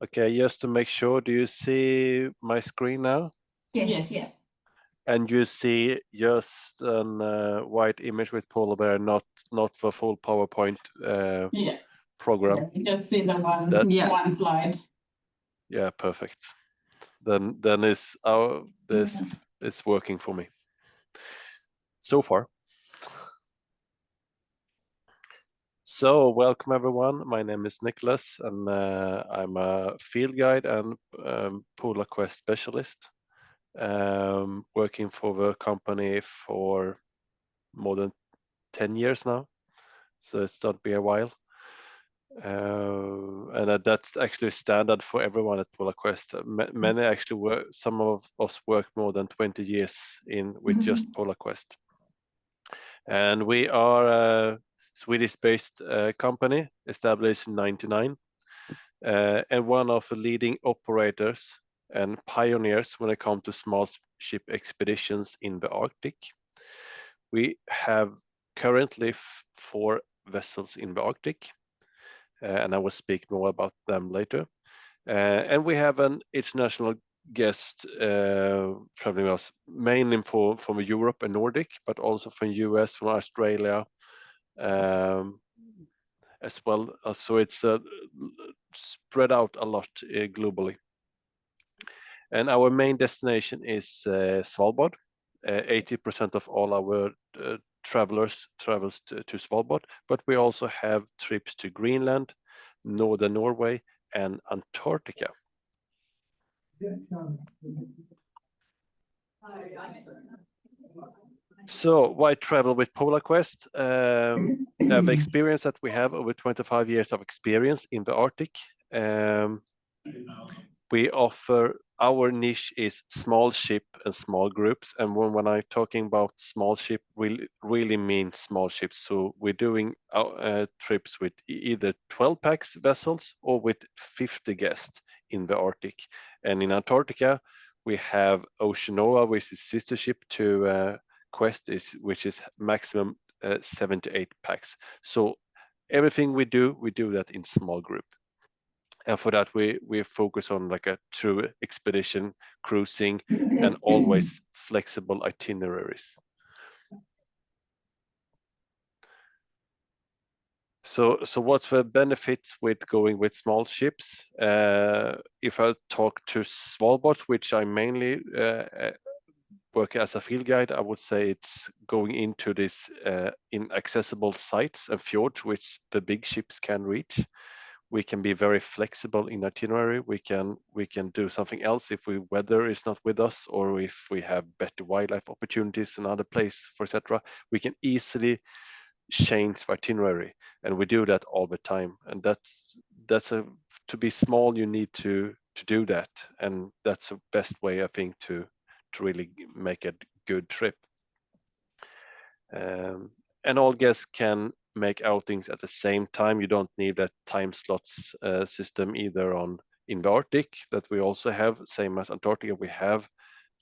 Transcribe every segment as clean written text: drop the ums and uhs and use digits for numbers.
Okay, just to make sure, do you see my screen now? Yes, yeah. And you see just a white image with polar bear, not the full PowerPoint program. Yeah, just see the one slide. Yeah, perfect. Then this is working for me so far. So welcome everyone. My name is Niklas, and I'm a field guide and polar quest specialist, working for the company for more than 10 years now. So it's not been a while. And that's actually standard for everyone at Polar Quest. Many actually work, some of us work more than 20 years with just Polar Quest. And we are a Swedish-based company established in '99, and one of the leading operators and pioneers when it comes to small ship expeditions in the Arctic. We have currently 4 vessels in the Arctic, and I will speak more about them later. And we have an international guest traveling us mainly from Europe and Nordic, but also from US, from Australia as well. So it's spread out a lot globally. And our main destination is Svalbard. 80% of all our travels to Svalbard, but we also have trips to Greenland, northern Norway, and Antarctica. So why travel with Polar Quest? The experience that we have, over 25 years of experience in the Arctic. We offer, our niche is small ship and small groups, and when I'm talking about small ship, we really mean small ships. So we're doing trips with either 12 packs vessels or with 50 guests in the Arctic. And in Antarctica, we have Oceanoa, which is sister ship to Quest, which is maximum 7 to 8 packs. So everything we do that in small group. And for that, we focus on like a true expedition cruising and always flexible itineraries. So what's the benefits with going with small ships? If I talk to Svalbard, which I mainly work as a field guide, I would say it's going into this inaccessible sites and fjords which the big ships can reach. We can be very flexible in itinerary. We can do something else if weather is not with us, or if we have better wildlife opportunities in other place, etc. We can easily change the itinerary, and we do that all the time. And to be small, you need to do that, and that's the best way, I think, to really make a good trip. And all guests can make outings at the same time. You don't need that time slots system either in the Arctic, that we also have, same as Antarctica. We have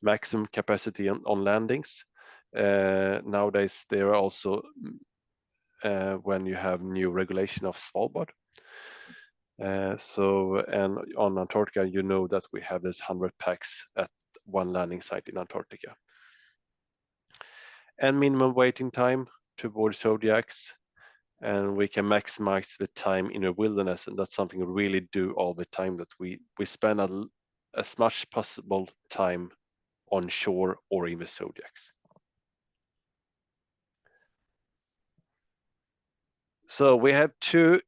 maximum capacity on landings. Nowadays, there are also when you have new regulation of Svalbard. And on Antarctica, you know that we have this 100 packs at one landing site in Antarctica. And minimum waiting time to board zodiacs, and we can maximize the time in the wilderness, and that's something we really do all the time, that we spend as much possible time on shore or in the zodiacs. So we have two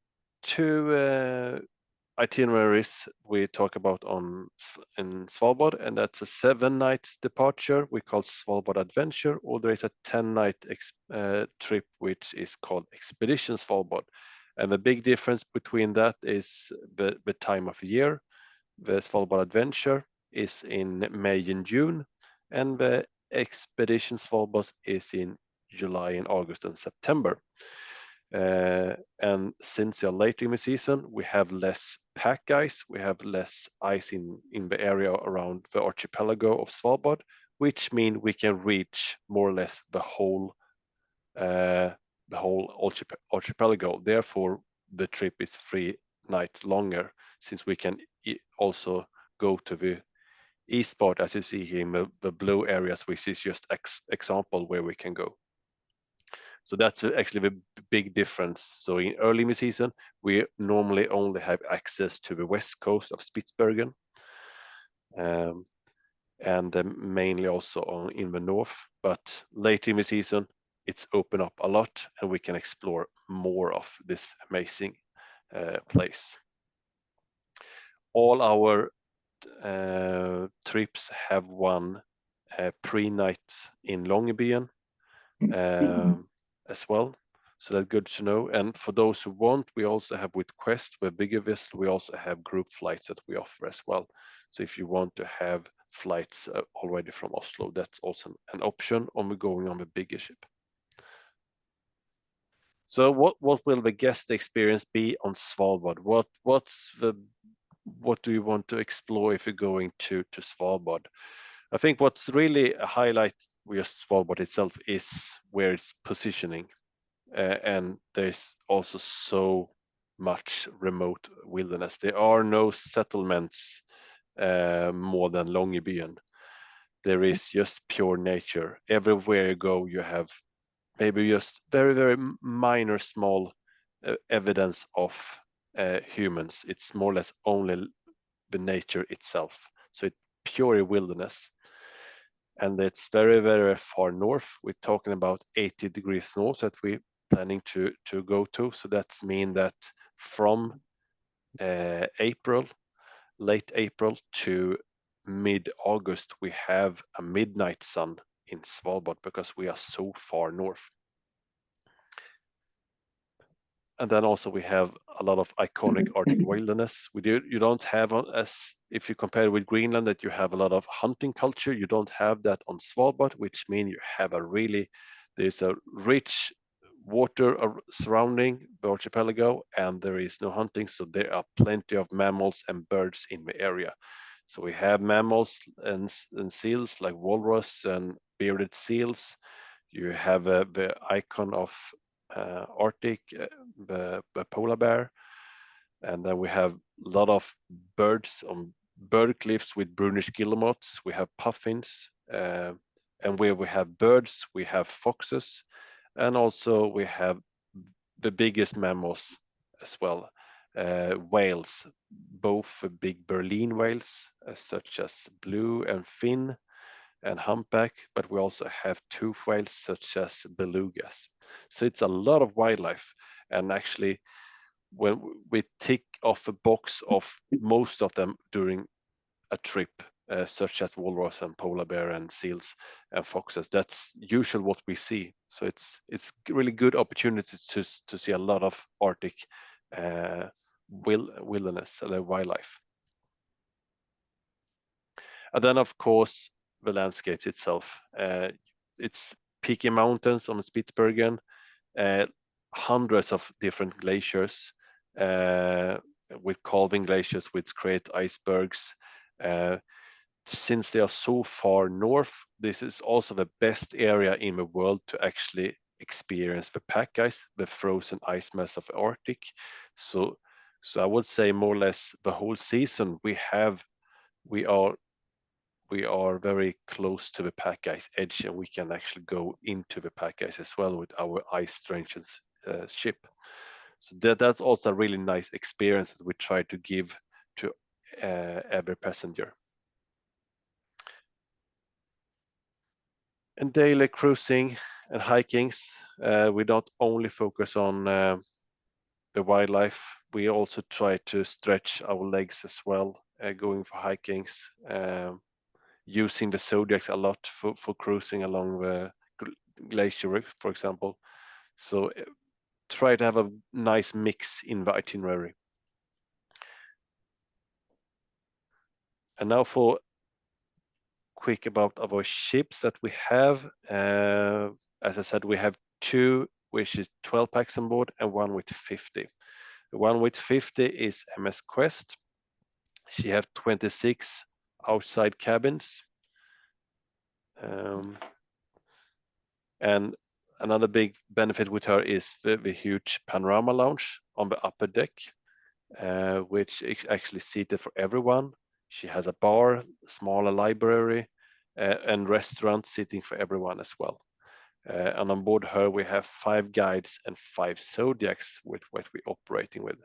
itineraries we talk about in Svalbard, and that's a 7-night departure we call Svalbard Adventure, or there is a 10-night trip which is called Expedition Svalbard. And the big difference between that is the time of year. The Svalbard Adventure is in May and June, and the Expedition Svalbard is in July and August and September. And since you're later in the season, we have less pack ice, we have less ice in the area around the archipelago of Svalbard, which means we can reach more or less the whole archipelago. Therefore, the trip is free night longer, since we can also go to the east part, as you see here in the blue areas, which is just example where we can go. So that's actually the big difference. So in early season, we normally only have access to the west coast of Spitsbergen, and mainly also in the north. But later in the season, it's open up a lot, and we can explore more of this amazing place. All our trips have one pre-night in Longyearbyen as well. So that's good to know. And for those who want, we also have with Quest, the bigger vessel, we also have group flights that we offer as well. So if you want to have flights already from Oslo, that's also an option on going on the bigger ship. So what will the guest experience be on Svalbard? What do you want to explore if you're going to Svalbard? I think what's really a highlight with Svalbard itself is where it's positioning, and there's also so much remote wilderness. There are no settlements more than Longyearbyen. There is just pure nature. Everywhere you go, you have maybe just very, very minor, small evidence of humans. It's more or less only the nature itself. So it's pure wilderness. And it's very, very far north. We're talking about 80 degrees north that we're planning to go to. So that's mean that from April, late April to mid-August, we have a midnight sun in Svalbard because we are so far north. And then also we have a lot of iconic Arctic wilderness. You don't have, as if you compare with Greenland, that you have a lot of hunting culture. You don't have that on Svalbard, which means you have there's a rich water surrounding the archipelago, and there is no hunting, so there are plenty of mammals and birds in the area. So we have mammals and seals like walrus and bearded seals. You have the icon of Arctic, the polar bear, and then we have a lot of birds on bird cliffs with brownish guillemots. We have puffins, and where we have birds, we have foxes, and also we have the biggest mammals as well, whales, both big Berlin whales, such as blue and fin and humpback, but we also have tooth whales such as belugas. So it's a lot of wildlife, and actually when we tick off a box of most of them during a trip, such as walrus and polar bear and seals and foxes, that's usually what we see. So it's really good opportunity to see a lot of Arctic wilderness, wildlife. And then of course the landscapes itself. It's peaky mountains on Spitsbergen, hundreds of different glaciers with calving glaciers which create icebergs. Since they are so far north, this is also the best area in the world to actually experience the pack ice, the frozen ice mass of the Arctic. So I would say more or less the whole season we are very close to the pack ice edge, and we can actually go into the pack ice as well with our ice trenches ship. So that's also a really nice experience that we try to give to every passenger. And daily cruising and hikings, we don't only focus on the wildlife, we also try to stretch our legs as well, going for hikings, using the zodiacs a lot for cruising along the glacier, for example. So try to have a nice mix in the itinerary. And now for quick about our ships that we have. As I said, we have two, which is 12 packs on board, and one with 50. The one with 50 is MS Quest. She have 26 outside cabins. And another big benefit with her is the huge panorama lounge on the upper deck. which is actually seated for everyone. She has a bar, smaller library, and restaurant seating for everyone as well. And on board her, we have 5 guides and 5 zodiacs with what we're operating with.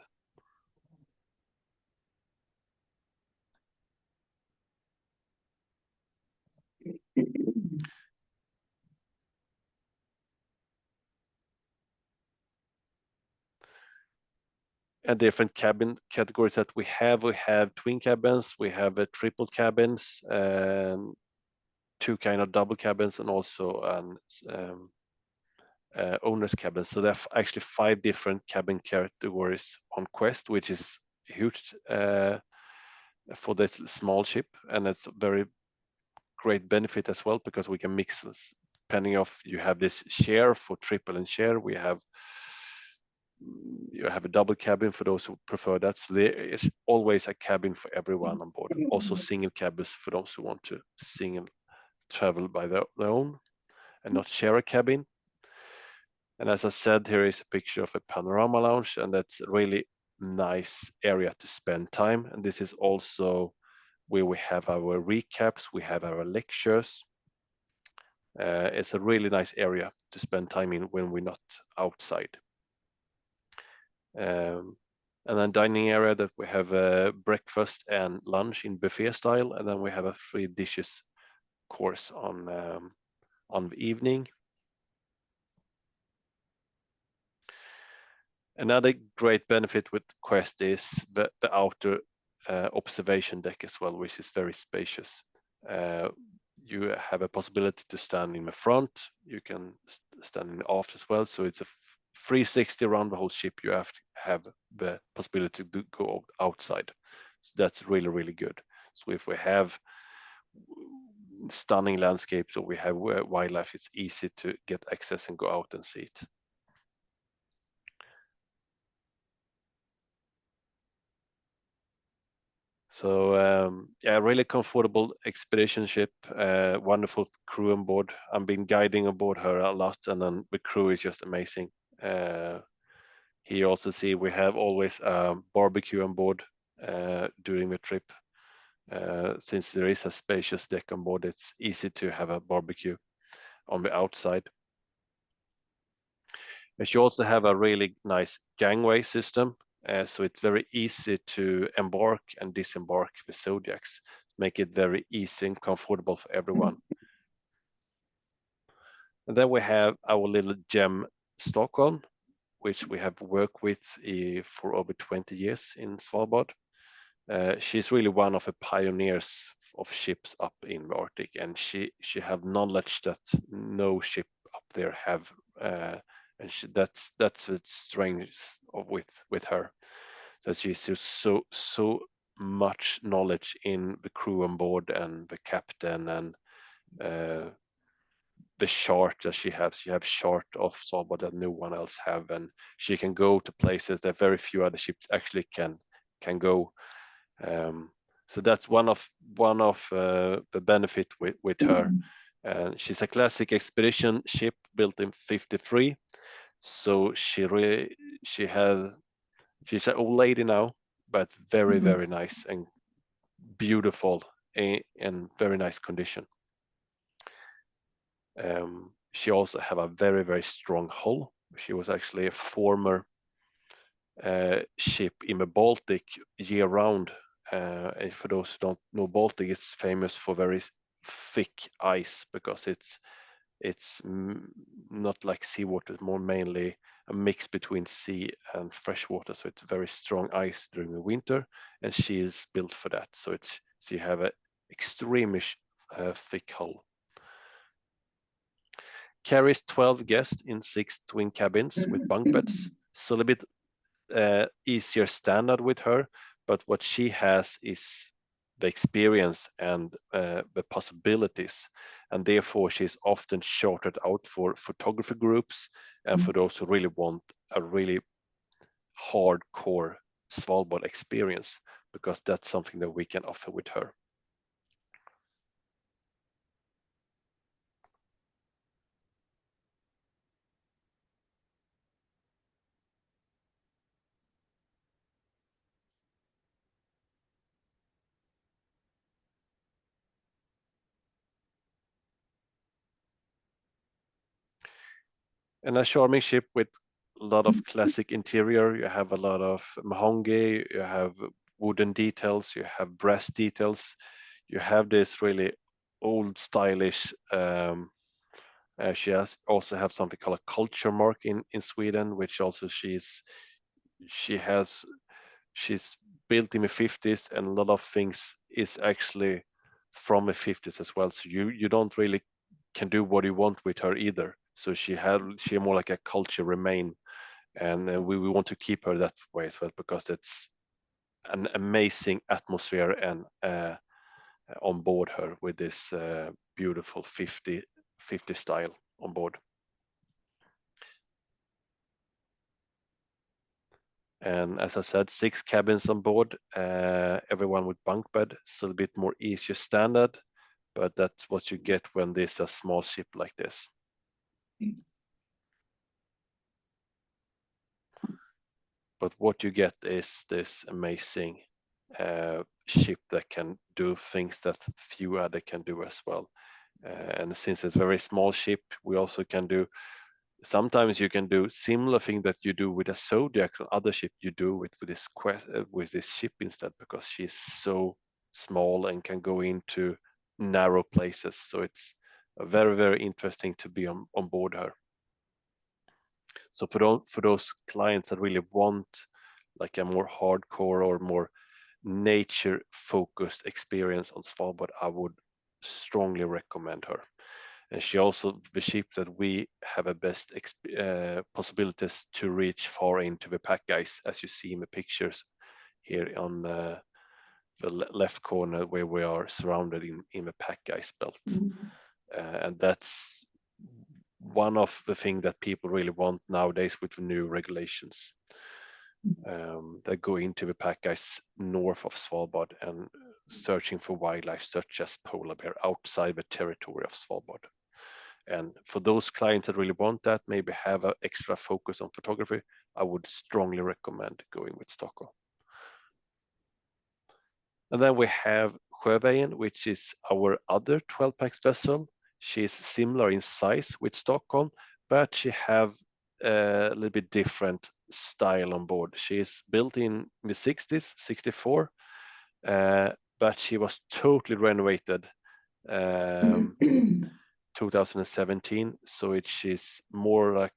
And different cabin categories that we have twin cabins, we have triple cabins, 2 kind of double cabins, and also an owner's cabin. So there are actually 5 different cabin categories on Quest, which is huge for this small ship, and it's a very great benefit as well because we can mix this. Depending of you have this share for triple and share, you have a double cabin for those who prefer that. So there is always a cabin for everyone on board. Also single cabins for those who want to single travel by their own and not share a cabin. And as I said, here is a picture of a panorama lounge, and that's a really nice area to spend time. And this is also where we have our recaps, we have our lectures. It's a really nice area to spend time in when we're not outside. And then dining area that we have breakfast and lunch in buffet style, and then we have a 3 dishes course on the evening. Another great benefit with Quest is the outer observation deck as well, which is very spacious. You have a possibility to stand in the front, you can stand in the aft as well, so it's a 360 around the whole ship. You have the possibility to go outside, so that's really, really good. So if we have stunning landscapes or we have wildlife, it's easy to get access and go out and see it. So yeah, really comfortable expedition ship, wonderful crew on board. I've been guiding aboard her a lot, and then the crew is just amazing. Here you also see we have always a barbecue on board during the trip. Since there is a spacious deck on board, it's easy to have a barbecue on the outside. And she also have a really nice gangway system, so it's very easy to embark and disembark the zodiacs, make it very easy and comfortable for everyone. And then we have our little gem Stockholm, which we have worked with for over 20 years in Svalbard. She's really one of the pioneers of ships up in the Arctic, and she have knowledge that no ship up there have, and that's the strength with her, that she's just so much knowledge in the crew on board and the captain and the chart that she has. She have chart of Svalbard that no one else have, and she can go to places that very few other ships actually can go. So that's one of the benefit with her. She's a classic expedition ship built in '53. So she's an old lady now, but very nice and beautiful in very nice condition. She also have a very strong hull. She was actually a former ship in the Baltic year-round. For those who don't know, Baltic is famous for very thick ice because it's not like seawater, more mainly a mix between sea and fresh water. So it's very strong ice during the winter, and she is built for that. So you have an extremely thick hull. Carries 12 guests in 6 twin cabins with bunk beds. So a little bit easier standard with her, but what she has is the experience and the possibilities, and therefore she's often shorted out for photography groups and for those who really want a really hardcore Svalbard experience, because that's something that we can offer with her. And a charming ship with a lot of classic interior. You have a lot of mahogany, you have wooden details, you have brass details. You have this really old stylish. She has also have something called a culture mark in Sweden, which also she's built in the 50s, and a lot of things is actually from the 50s as well. So you don't really can do what you want with her either. So she more like a culture remain, and we want to keep her that way as well, because it's an amazing atmosphere and on board her with this beautiful 50 style on board. And as I said, 6 cabins on board, everyone with bunk bed, so a bit more easier standard, but that's what you get when there's a small ship like this. But what you get is this amazing ship that can do things that few other can do as well. And since it's a very small ship, we also can do, sometimes you can do similar thing that you do with a Zodiac or other ship, you do with this ship instead, because she's so small and can go into narrow places. So it's very, very interesting to be on board her. So for those clients that really want like a more hardcore or more nature focused experience on Svalbard, I would strongly recommend her. And she also the ship that we have a best possibilities to reach far into the pack ice, as you see in the pictures here on the left corner, where we are surrounded in the pack ice belt. And that's one of the things that people really want nowadays with the new regulations. That go into the pack ice north of Svalbard and searching for wildlife such as polar bear outside the territory of Svalbard. And for those clients that really want that, maybe have an extra focus on photography, I would strongly recommend going with Stockholm. And then we have Sjövägen, which is our other 12-pax vessel. She's similar in size with Stockholm, but she have a little bit different style on board. She is built in the 60s, 64, but she was totally renovated 2017. So she's more like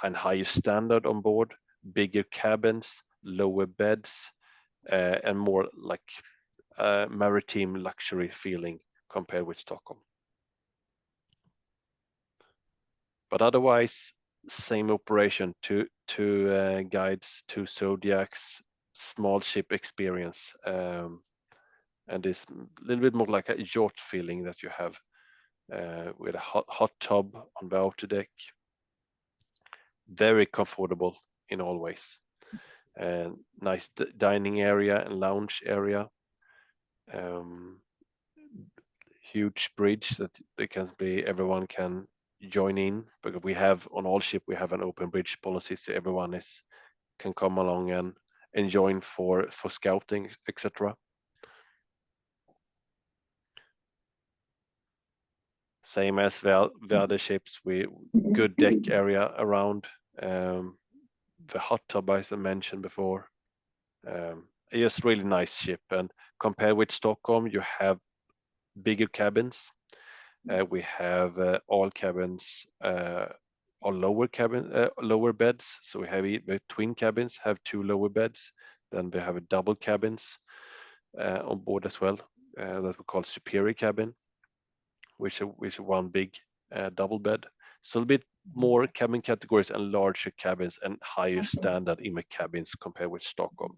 a higher standard on board, bigger cabins, lower beds, and more like maritime luxury feeling compared with Stockholm. But otherwise, same operation, two guides, 2 Zodiacs, small ship experience, and this little bit more like a yacht feeling that you have with a hot tub on the outer deck. Very comfortable in all ways, and nice dining area and lounge area. Huge bridge that everyone can join in, because we have on all ship we have an open bridge policy, so everyone can come along and join for scouting, etc. Same as the other ships, with good deck area around, the hot tub as I mentioned before. Just really nice ship, and compared with Stockholm, you have bigger cabins. We have all cabins or lower beds. So we have the twin cabins have 2 lower beds. Then we have a double cabins on board as well, that we call superior cabin, which is one big double bed. So a bit more cabin categories and larger cabins and higher standard in the cabins compared with Stockholm.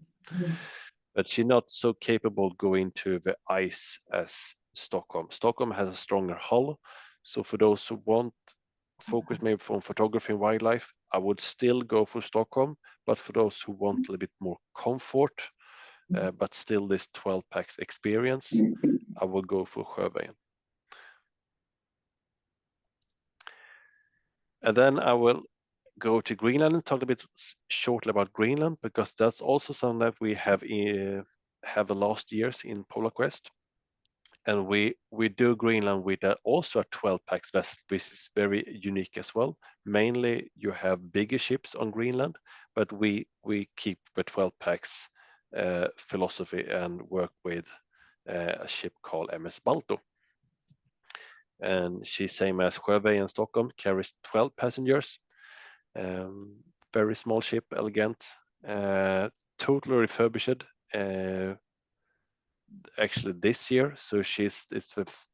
But she's not so capable going to the ice as Stockholm. Stockholm has a stronger hull. So for those who want focus maybe on photography and wildlife, I would still go for Stockholm. But for those who want a little bit more comfort, but still this 12-pax experience, I will go for Sjövägen. And then I will go to Greenland and talk a bit shortly about Greenland, because that's also something that we have the last years in Polar Quest. And we do Greenland with also a 12 packs vessel, which is very unique as well. Mainly you have bigger ships on Greenland, but we keep the 12 packs philosophy and work with a ship called MS Balto. And she's same as Sjöberg in Stockholm, carries 12 passengers. Very small ship, elegant, totally refurbished. Actually this year, so it's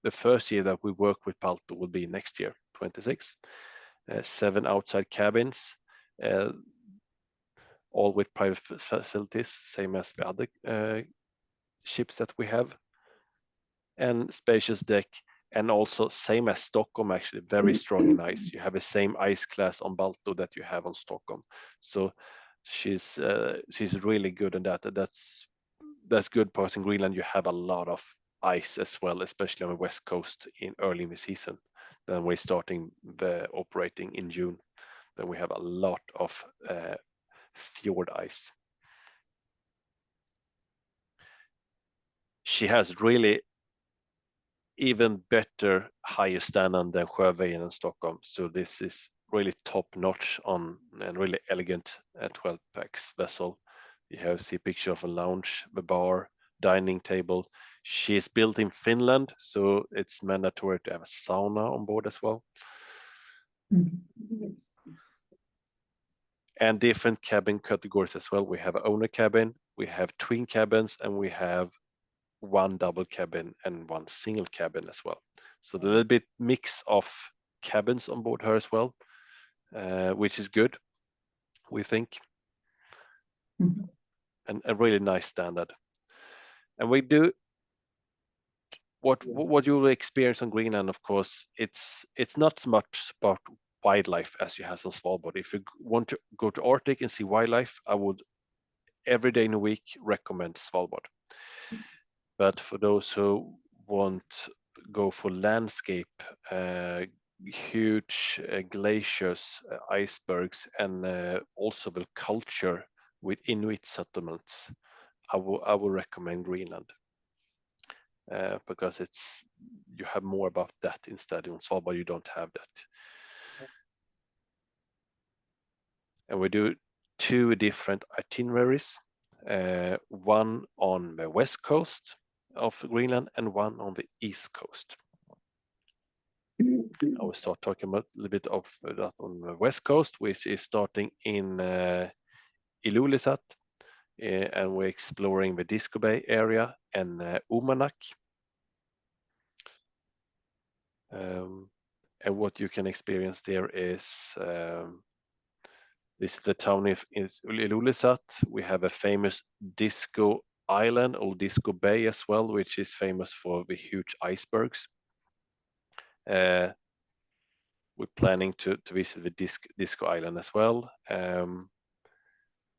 the first year that we work with Balto will be next year, 26. 7 outside cabins, all with private facilities, same as the other ships that we have, and spacious deck, and also same as Stockholm, actually very strong in ice. You have the same ice class on Balto that you have on Stockholm, so she's really good in that. That's good because in Greenland you have a lot of ice as well, especially on the west coast early in the season. Then we're starting the operating in June. Then we have a lot of fjord ice. She has really even better higher standard than Sjövägen in Stockholm. So this is really top notch on and really elegant 12 packs vessel. You have see a picture of a lounge, the bar, dining table. She's built in Finland, so it's mandatory to have a sauna on board as well. And different cabin categories as well. We have owner cabin, we have twin cabins, and we have one double cabin and one single cabin as well. So a little bit mix of cabins on board her as well, which is good, we think, and a really nice standard. And we do what you will experience on Greenland. Of course, it's not so much about wildlife as you have on Svalbard. If you want to go to Arctic and see wildlife, I would every day in a week recommend Svalbard. But for those who want go for landscape, huge glaciers, icebergs, and also the culture with Inuit settlements, I would recommend Greenland because you have more about that instead. On Svalbard, you don't have that. And we do 2 different itineraries, one on the west coast of Greenland and one on the east coast. I will start talking about a little bit of that on the west coast, which is starting in Ilulissat, and we're exploring the Disco Bay area and Umanak. And what you can experience there is this is the town is Ilulissat. We have a famous disco island or Disco Bay as well, which is famous for the huge icebergs. We're planning to visit the Disco Island as well.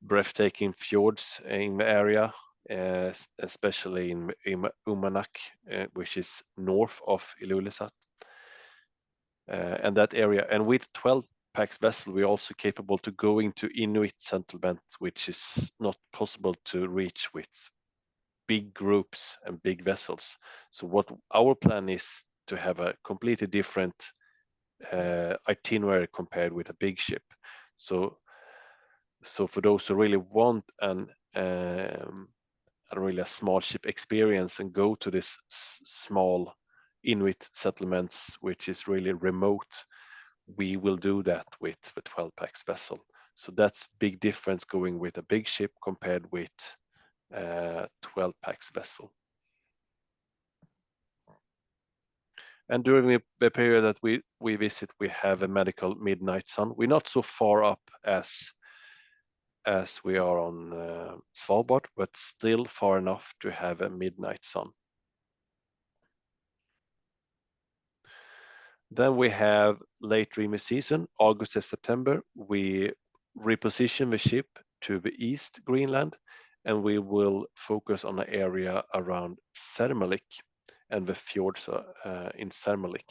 Breathtaking fjords in the area, especially in Umanak, which is north of Ilulissat. And that area, and with 12 packs vessel, we're also capable to go into Inuit settlements, which is not possible to reach with big groups and big vessels. So what our plan is to have a completely different itinerary compared with a big ship. So for those who really want really a small ship experience and go to this small Inuit settlements, which is really remote, we will do that with the 12 packs vessel. So that's big difference going with a big ship compared with 12 packs vessel. And during the period that we visit, we have a medical midnight sun. We're not so far up as we are on Svalbard, but still far enough to have a midnight sun. Then we have later in the season, August and September, we reposition the ship to the east Greenland, and we will focus on the area around Sermelik and the fjords in Sermelik.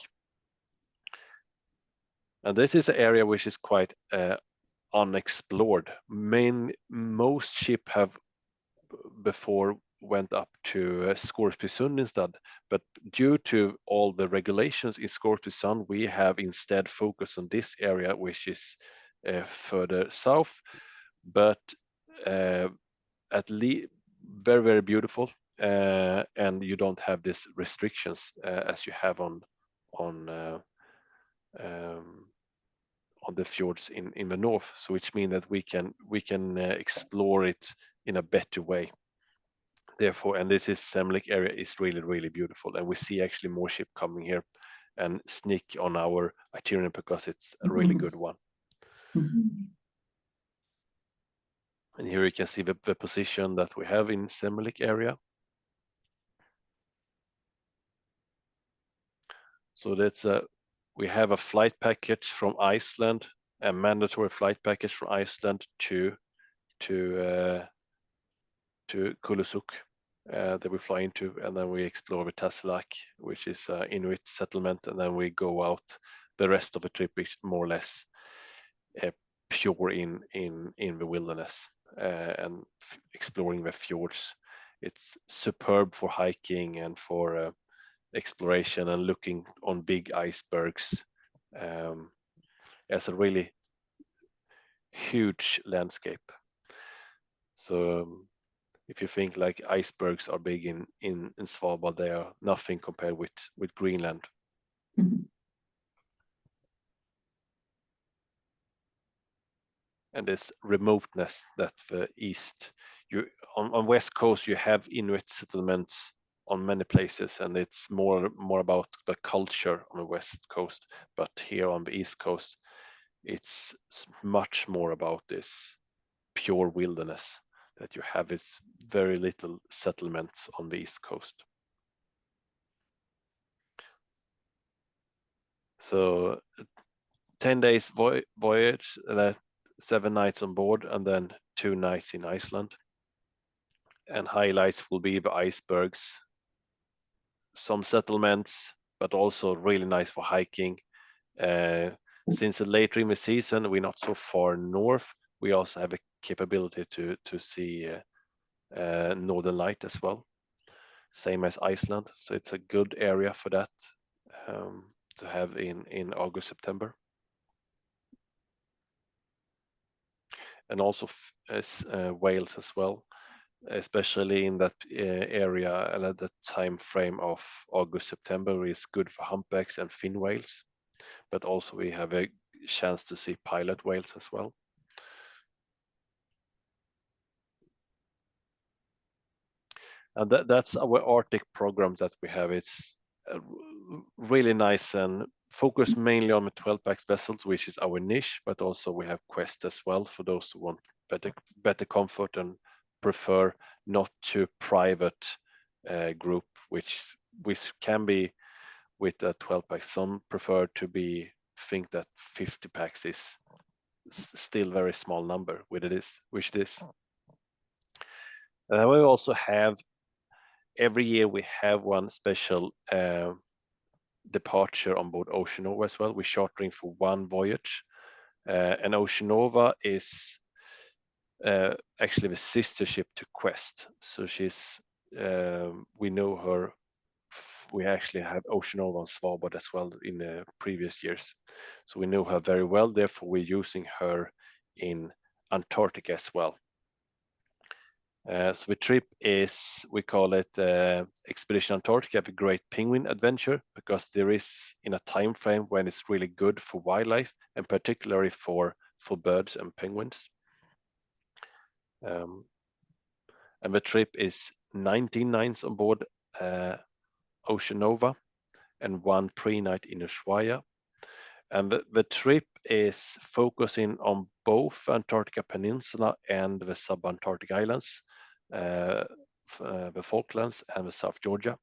And this is an area which is quite unexplored. Most ships have before went up to Scoresbysund instead. But due to all the regulations in Scoresbysund, we have instead focused on this area, which is further south, but at least very, very beautiful, and you don't have these restrictions as you have on the fjords in the north. So which means that we can explore it in a better way. Therefore, and this is Semlik area is really, really beautiful, and we see actually more ship coming here and sneak on our itinerary because it's a really good one. And here you can see the position that we have in Semlik area. So that's we have a flight package from Iceland, a mandatory flight package from Iceland to Kulusuk that we fly into, and then we explore the Tasilak, which is Inuit settlement, and then we go out. The rest of the trip is more or less pure in the wilderness and exploring the fjords. It's superb for hiking and for exploration and looking on big icebergs. It's a really huge landscape. So if you think like icebergs are big in Svalbard, they are nothing compared with Greenland. And this remoteness that the east, you on west coast you have Inuit settlements on many places, and it's more about the culture on the west coast. But here on the east coast, it's much more about this pure wilderness that you have. It's very little settlements on the east coast. So 10 days voyage, 7 nights on board, and then 2 nights in Iceland. And highlights will be the icebergs, some settlements, but also really nice for hiking. Since later in the season, we're not so far north, we also have a capability to see Northern Light as well, same as Iceland. So it's a good area for that to have in August, September. And also Wales as well, especially in that area at the time frame of August, September is good for humpbacks and fin whales, but also we have a chance to see pilot whales as well. And that's our Arctic program that we have. It's really nice and focused mainly on the 12-pax vessels, which is our niche, but also we have Quest as well for those who want better comfort and prefer not too private group, which can be with a 12-pack. Some prefer to think that 50 packs is still very small number, which it is. And we also have every year we have one special departure on board Ocean Nova as well. We're chartering for one voyage, and Ocean Nova is actually the sister ship to Quest. So she's we know her. We actually have Ocean Nova on Svalbard as well in the previous years, so we know her very well. Therefore, we're using her in Antarctica as well. So the trip is, we call it Expedition Antarctica, the Great Penguin Adventure, because there is in a time frame when it's really good for wildlife and particularly for birds and penguins. And the trip is 19 nights on board Ocean Nova and 1 pre-night in Ushuaia. And the trip is focusing on both Antarctica Peninsula and the sub-Antarctic islands, the Falklands and the South Georgia.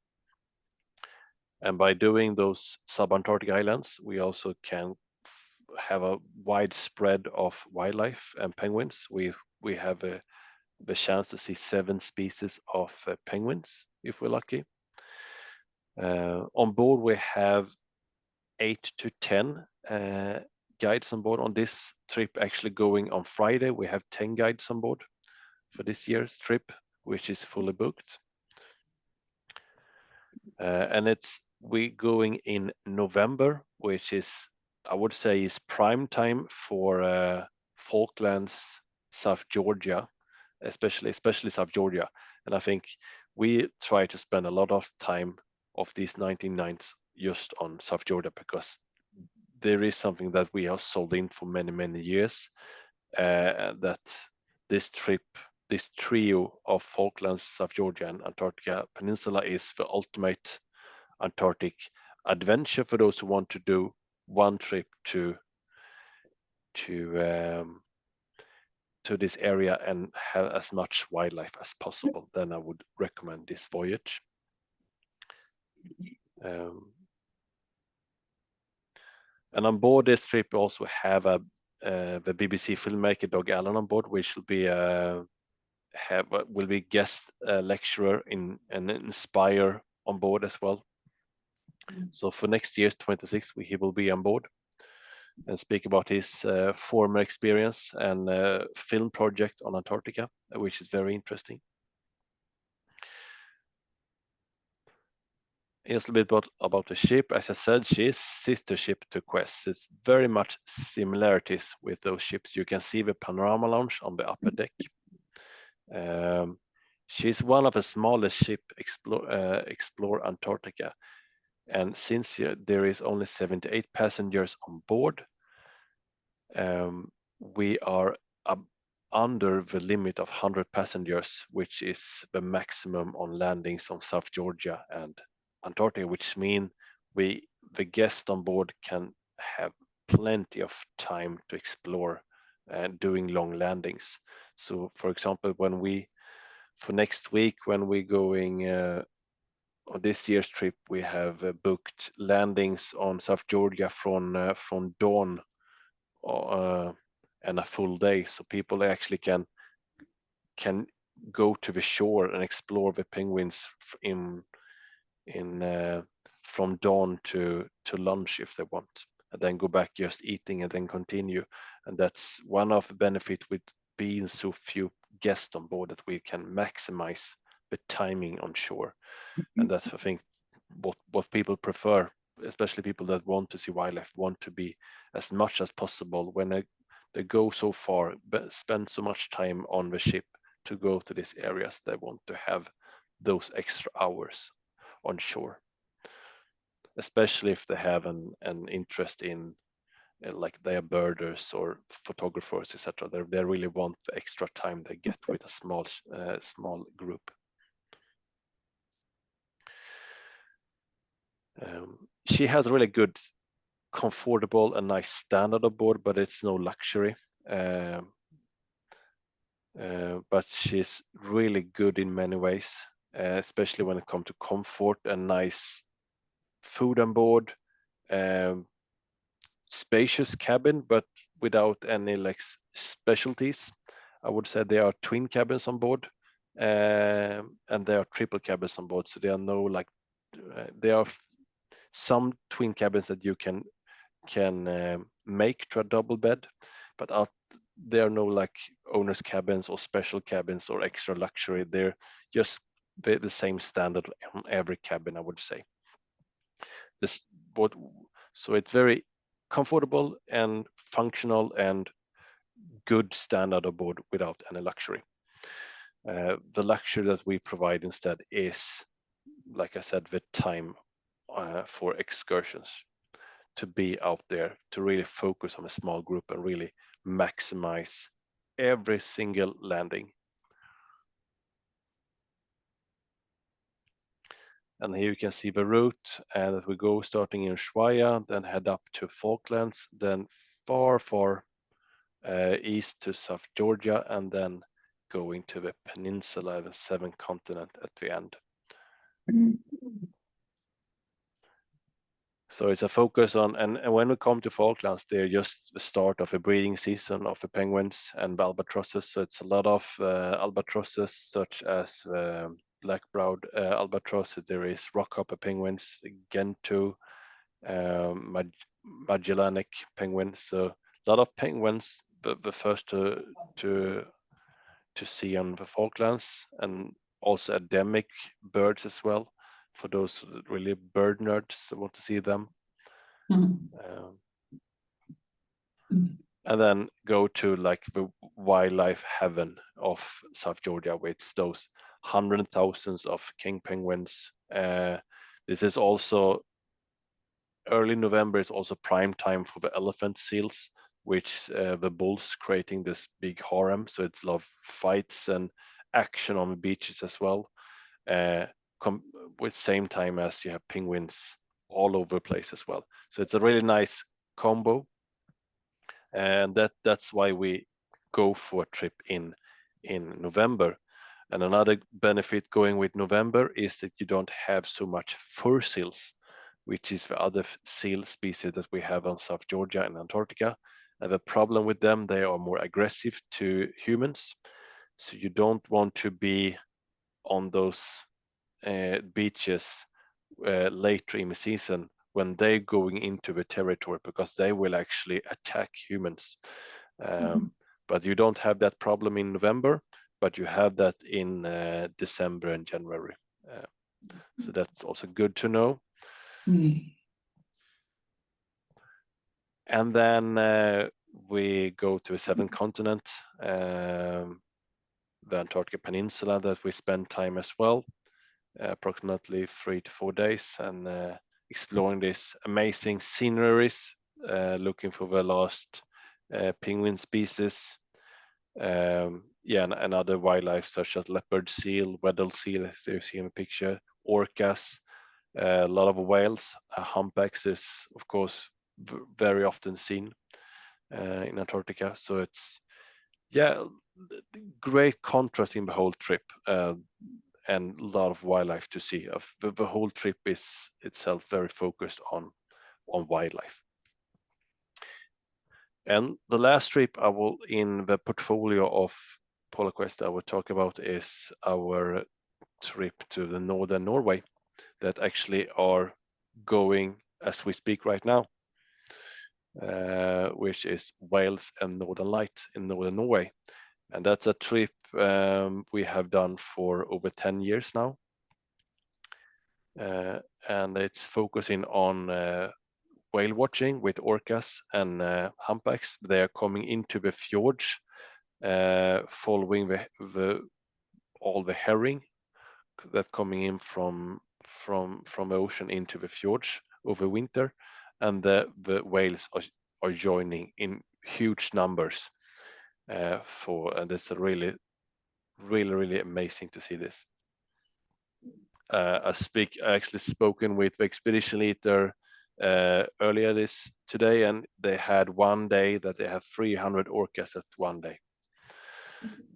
And by doing those sub-Antarctic islands, we also can have a wide spread of wildlife and penguins. We have the chance to see 7 species of penguins if we're lucky. On board we have 8 to 10 guides on board. On this trip actually going on Friday, we have 10 guides on board for this year's trip, which is fully booked. and we going in November, which is, I would say, is prime time for Falklands, South Georgia, especially South Georgia. And I think we try to spend a lot of time of these 19 nights just on South Georgia, because there is something that we have sold in for many years, that this trip, this trio of Falklands, South Georgia, and Antarctica Peninsula is the ultimate Antarctic adventure for those who want to do one trip to um, to this area and have as much wildlife as possible. Then I would recommend this voyage. And on board this trip, we also have the BBC filmmaker Doug Allen on board, which will be guest lecturer and inspire on board as well. So for next year's 26, he will be on board and speak about his former experience and film project on Antarctica, which is very interesting. Just a bit about the ship. As I said, she is sister ship to Quest. It's very much similarities with those ships. You can see the panorama lounge on the upper deck. She's one of the smallest ship explore Antarctica, and since there is only 78 passengers on board, we are under the limit of 100 passengers, which is the maximum on landings on South Georgia and Antarctica, which means the guests on board can have plenty of time to explore and doing long landings. So for example, for next week, when we're going on this year's trip, we have booked landings on South Georgia from dawn and a full day, so people actually can go to the shore and explore the penguins in from dawn to lunch if they want, and then go back just eating and then continue. And that's one of the benefits with being so few guests on board, that we can maximize the timing on shore. And that's, I think, what people prefer, especially people that want to see wildlife, want to be as much as possible when they go so far, but spend so much time on the ship to go to these areas. They want to have those extra hours on shore, especially if they have an interest in like they are birders or photographers, etc. They really want the extra time they get with a small group. She has really good, comfortable and nice standard on board, but it's no luxury. But she's really good in many ways, especially when it comes to comfort and nice food on board. Spacious cabin, but without any like specialties. I would say there are twin cabins on board, and there are triple cabins on board. So there are no like there are some twin cabins that you can make to a double bed, but there are no like owner's cabins or special cabins or extra luxury. They're just the same standard on every cabin, I would say. So it's very comfortable and functional and good standard aboard without any luxury. The luxury that we provide instead is, like I said, the time for excursions, to be out there, to really focus on a small group and really maximize every single landing. And here you can see the route, and that we go starting in Ushuaia, then head up to Falklands, then far east to South Georgia, and then going to the peninsula, the seventh continent at the end. So it's a focus on, and when we come to Falklands, they're just the start of a breeding season of the penguins and albatrosses. So it's a lot of albatrosses, such as black-browed albatrosses. There is rockhopper penguins, Gentoo, Magellanic penguins. So a lot of penguins, the first to see on the Falklands, and also endemic birds as well. for those really bird nerds that want to see them. And then go to like the wildlife heaven of South Georgia, with those hundreds of thousands of king penguins. This is also early November is also prime time for the elephant seals, which the bulls creating this big harem. So it's a lot of fights and action on the beaches as well. With same time as you have penguins all over the place as well. So it's a really nice combo, and that's why we go for a trip in November. And another benefit going with November is that you don't have so much fur seals, which is the other seal species that we have on South Georgia and Antarctica. And the problem with them, they are more aggressive to humans. So you don't want to be on those beaches later in the season when they're going into the territory, because they will actually attack humans. But you don't have that problem in November, but you have that in December and January. So that's also good to know. And then we go to a seventh continent, the Antarctic Peninsula, that we spend time as well, approximately 3 to 4 days, and exploring these amazing sceneries, looking for the last penguin species, and other wildlife such as leopard seal, weddell seal, as you see in the picture, orcas, a lot of whales, humpbacks is of course very often seen in Antarctica. So it's great contrast in the whole trip, and a lot of wildlife to see. The whole trip is itself very focused on wildlife. And the last trip I will in the portfolio of PolarQuest I will talk about is our trip to the northern Norway, that actually are going as we speak right now, which is Wales and Northern Lights in northern Norway. And that's a trip we have done for over 10 years now. And it's focusing on whale watching with orcas and humpbacks. They are coming into the fjords, following all the herring that coming in from the ocean into the fjords over winter, and the whales are joining in huge numbers. And it's a really amazing to see this. I actually spoken with the expedition leader earlier today, and they had one day that they have 300 orcas at one day,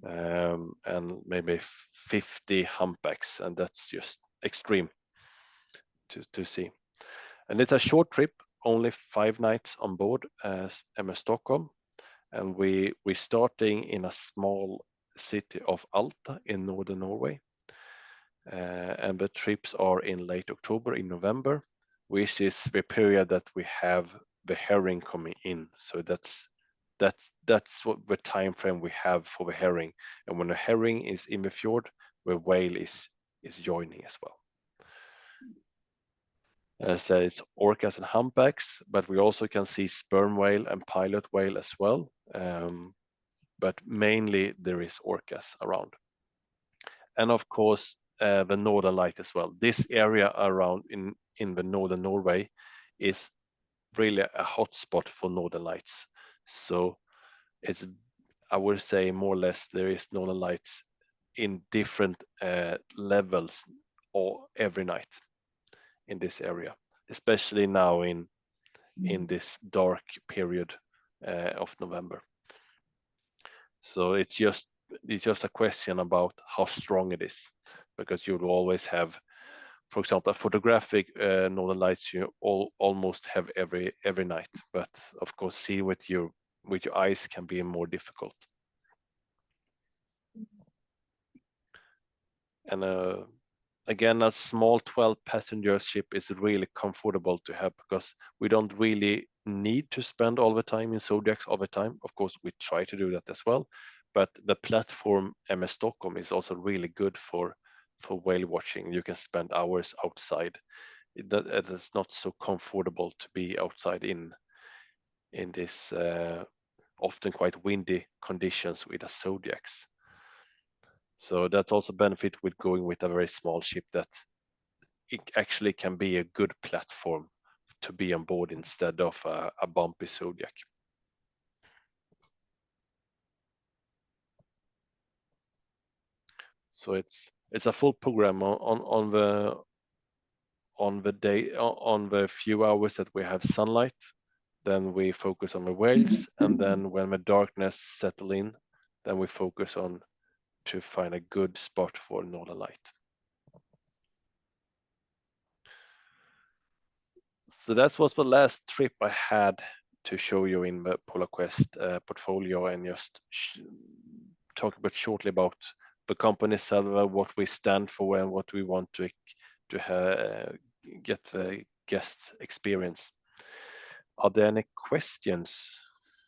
and maybe 50 humpbacks, and that's just extreme to see. And it's a short trip, only 5 nights on board MS Stockholm, and we're starting in a small city of Alta in northern Norway. And the trips are in late October, in November, which is the period that we have the herring coming in. So that's what the time frame we have for the herring. And when the herring is in the fjord, the whale is joining as well. So it's orcas and humpbacks, but we also can see sperm whale and pilot whale as well. But mainly there is orcas around. And of course, the northern light as well. This area around in the northern Norway is really a hotspot for northern lights. So it's, I would say, more or less there is northern lights in different levels or every night in this area, especially now in this dark period of November. So it's just a question about how strong it is, because you will always have, for example, a photographic northern lights you almost have every night, but of course see with your eyes can be more difficult. And again, a small 12-passenger ship is really comfortable to have, because we don't really need to spend all the time in Zodiacs all the time. Of course, we try to do that as well, but the platform MS Stockholm is also really good for for whale watching. You can spend hours outside. It is not so comfortable to be outside in this often quite windy conditions with the Zodiacs. So that's also benefit with going with a very small ship, that it actually can be a good platform to be on board instead of a bumpy Zodiac. So it's a full program on the few hours that we have sunlight. Then we focus on the whales, and then when the darkness settle in, then we focus on to find a good spot for Northern Light. So that was the last trip I had to show you in the Polar Quest portfolio, and just talk a bit shortly about the company Selva, what we stand for, and what we want to get the guest experience. Are there any questions